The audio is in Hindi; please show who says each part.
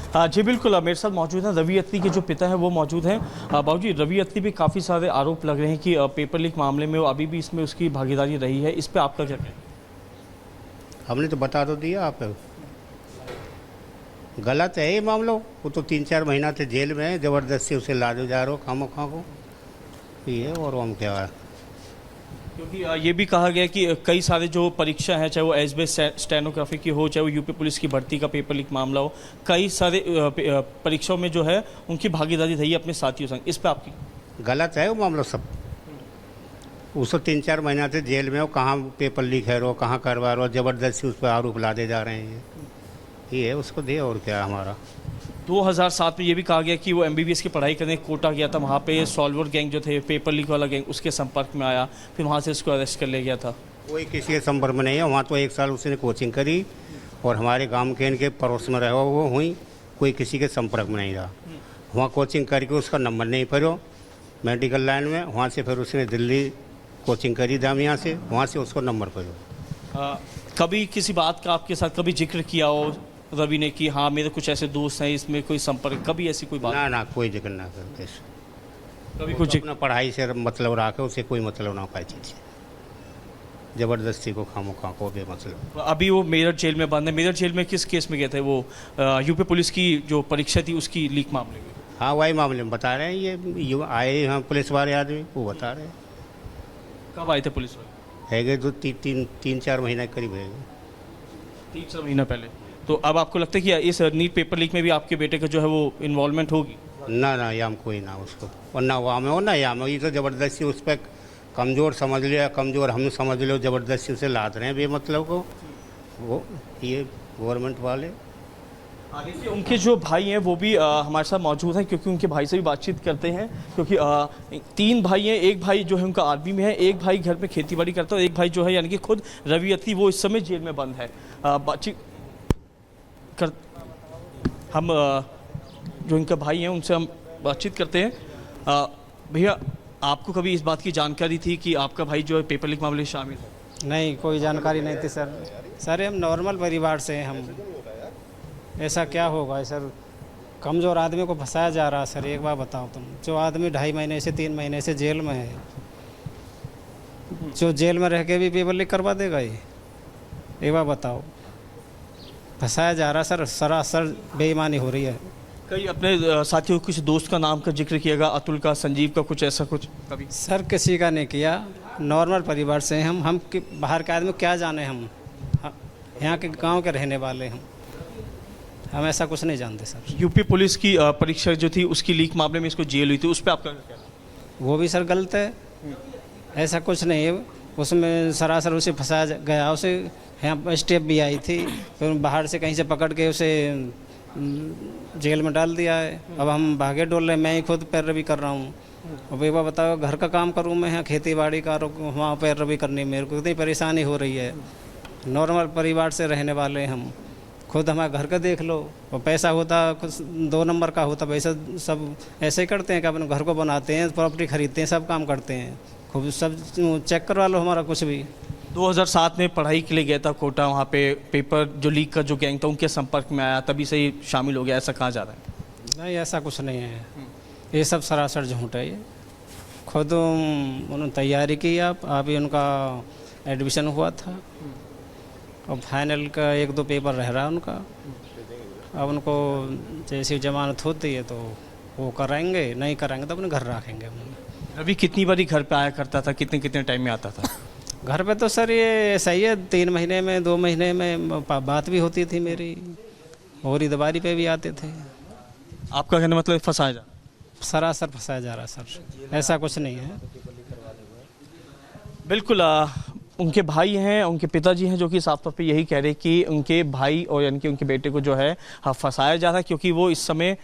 Speaker 1: जी बिल्कुल, मेरे साथ मौजूद हैं रवि अत्री के जो पिता हैं वो मौजूद हैं। बाबूजी, रवि अत्री पे काफ़ी सारे आरोप लग रहे हैं कि पेपर लीक मामले में वो अभी भी इसमें उसकी भागीदारी रही है। इस पे आपका क्या कहना है?
Speaker 2: हमने तो बता तो दिया आप, गलत है ये मामला। वो तो 3-4 महीना से जेल में है, ज़बरदस्ती उसे लादो जा रहे हो खामोखा को, ये और हम क्या है।
Speaker 1: क्योंकि ये भी कहा गया कि कई सारे जो परीक्षा हैं, चाहे वो एसबीआई स्टेनोग्राफी की हो, चाहे वो यूपी पुलिस की भर्ती का पेपर लीक मामला हो, कई सारे परीक्षाओं में जो है उनकी भागीदारी रही है अपने साथियों संग। इस पे आपकी?
Speaker 2: गलत है वो मामला सब। उसको 3-4 महीना से जेल में हो, कहाँ पेपर लीक है रो, कहाँ करवा रहे हो, ज़बरदस्ती उस पर आरोप लादे जा रहे हैं। ये है, उसको दे और क्या हमारा।
Speaker 1: 2007 में ये भी कहा गया कि वो एमबीबीएस की पढ़ाई करने कोटा गया था, वहाँ पे सॉल्वर गैंग जो थे, पेपर लीक वाला गैंग, उसके संपर्क में आया, फिर वहाँ से उसको अरेस्ट कर लिया गया था।
Speaker 2: कोई किसी के संपर्क में नहीं है। वहाँ तो 1 साल उसने कोचिंग करी और हमारे गांव के इनके पड़ोस में रहा वो हुई, कोई किसी के संपर्क में नहीं रहा। वहाँ कोचिंग करके उसका नंबर नहीं पड़ो मेडिकल लाइन में, वहाँ से फिर उसने दिल्ली कोचिंग करी दामिया से, वहाँ से उसको नंबर पड़ो।
Speaker 1: कभी किसी बात का आपके साथ कभी जिक्र किया हो रवि ने कि हाँ मेरे कुछ ऐसे दोस्त हैं, इसमें कोई संपर्क, कभी ऐसी कोई बात?
Speaker 2: ना कोई जिक्र ना करते,
Speaker 1: कभी कुछ
Speaker 2: अपना पढ़ाई से मतलब रखे, उसे कोई मतलब ना पाई चीज़, ज़बरदस्ती को खामोखा को बेमतलब।
Speaker 1: अभी वो मेरठ जेल में बंद है। मेरठ जेल में किस केस में गए थे वो? यूपी पुलिस की जो परीक्षा थी उसकी लीक मामले में।
Speaker 2: हाँ वही मामले में बता रहे हैं। ये आए हैं पुलिस वाले आदमी, वो बता रहे हैं।
Speaker 1: कब आए थे पुलिस वाले? है
Speaker 2: गए तो 3-4 महीने करीब है,
Speaker 1: 3-4 महीना पहले। तो अब आपको लगता है कि इस नीट पेपर लीक में भी आपके बेटे का जो है वो इन्वॉल्वमेंट होगी?
Speaker 2: ना या कोई ना उसको, और ना वहाँ में हो ना यहाँ में। ये तो ज़बरदस्ती उस पर कमज़ोर समझ लिया, कमज़ोर हम समझ लो, ज़बरदस्ती उसे लाद रहे हैं बेमतलब को वो, ये गवर्नमेंट वाले।
Speaker 1: देखिए, उनके जो भाई हैं वो भी हमारे साथ मौजूद हैं, क्योंकि उनके भाई से भी बातचीत करते हैं। क्योंकि 3 भाई हैं, एक भाई जो है उनका आर्मी में है, एक भाई घर पे खेतीबाड़ी करता है, और एक भाई जो है यानी कि खुद रवि अत्री, वो इस समय जेल में बंद है। बातचीत कर हम जो इनका भाई हैं उनसे हम बातचीत करते हैं। भैया, आपको कभी इस बात की जानकारी थी कि आपका भाई जो है पेपर लीक मामले में शामिल है?
Speaker 3: नहीं, कोई जानकारी नहीं थी सर हम नॉर्मल परिवार से हैं। हम ऐसा क्या होगा सर, कमज़ोर आदमी को फंसाया जा रहा है सर। एक बार बताओ तुम, जो आदमी 2.5 महीने से 3 महीने से जेल में है, जो जेल में रह के भी पेपर लीक करवा देगा ये? एक बार बताओ, फंसाया जा रहा सर, सरासर बेईमानी हो रही है।
Speaker 1: कई अपने साथियों, किसी दोस्त का नाम का जिक्र किएगा, अतुल का, संजीव का, कुछ ऐसा कुछ कभी?
Speaker 3: सर किसी का नहीं किया, नॉर्मल परिवार से हम बाहर के आदमी क्या जाने, हम यहाँ के गांव के रहने वाले हम ऐसा कुछ नहीं जानते सर।
Speaker 1: यूपी पुलिस की परीक्षा जो थी उसकी लीक मामले में इसको जेल हुई थी, उस पर आपका क्या कहना है?
Speaker 3: वो भी सर गलत है, ऐसा कुछ नहीं है। उसमें सरासर उसे फंसाया गया, उसे यहाँ स्टेप भी आई थी, फिर बाहर से कहीं से पकड़ के उसे जेल में डाल दिया है। अब हम भागे डोल रहे, मैं ही खुद पैरवी कर रहा हूँ। अब एक बार बताओ, घर का काम करूँ मैं, यहाँ खेती बाड़ी का, वहाँ पैरवी करनी, मेरे को इतनी परेशानी हो रही है। नॉर्मल परिवार से रहने वाले हम, खुद हमारे घर का देख लो। और पैसा होता कुछ 2 नंबर का होता, पैसा सब ऐसे ही करते हैं कि अपने घर को बनाते हैं, प्रॉपर्टी खरीदते हैं, सब काम करते हैं। खूब सब चेक करवा लो हमारा कुछ भी।
Speaker 1: 2007 में पढ़ाई के लिए गया था कोटा, वहाँ पे पेपर जो लीक का जो गैंग था उनके संपर्क में आया, तभी से ही शामिल हो गया, ऐसा कहा जा रहा है?
Speaker 3: नहीं, ऐसा कुछ नहीं है, ये सब सरासर झूठ है। ये खुद उन्होंने तैयारी की, अभी उनका एडमिशन हुआ था और फाइनल का 1-2 पेपर रह रहा है उनका। अब उनको जैसी जमानत होती है तो वो कराएंगे, नहीं कराएंगे तो अपने घर रखेंगे हम।
Speaker 1: अभी कितनी बारी घर पे आया करता था, कितने टाइम में आता था?
Speaker 3: घर पे तो सर ये सही है, 3 महीने में 2 महीने में बात भी होती थी मेरी, और ईदवारी पे भी आते थे।
Speaker 1: आपका कहने मतलब फंसाया जा?
Speaker 3: सरासर फंसाया जा रहा सर, ऐसा कुछ नहीं है।
Speaker 1: बिल्कुल, उनके भाई हैं, उनके पिताजी हैं, जो कि साफ तौर पे यही कह रहे हैं कि उनके भाई और यानी कि उनके बेटे को जो है फंसाया जा रहा है, क्योंकि वो इस समय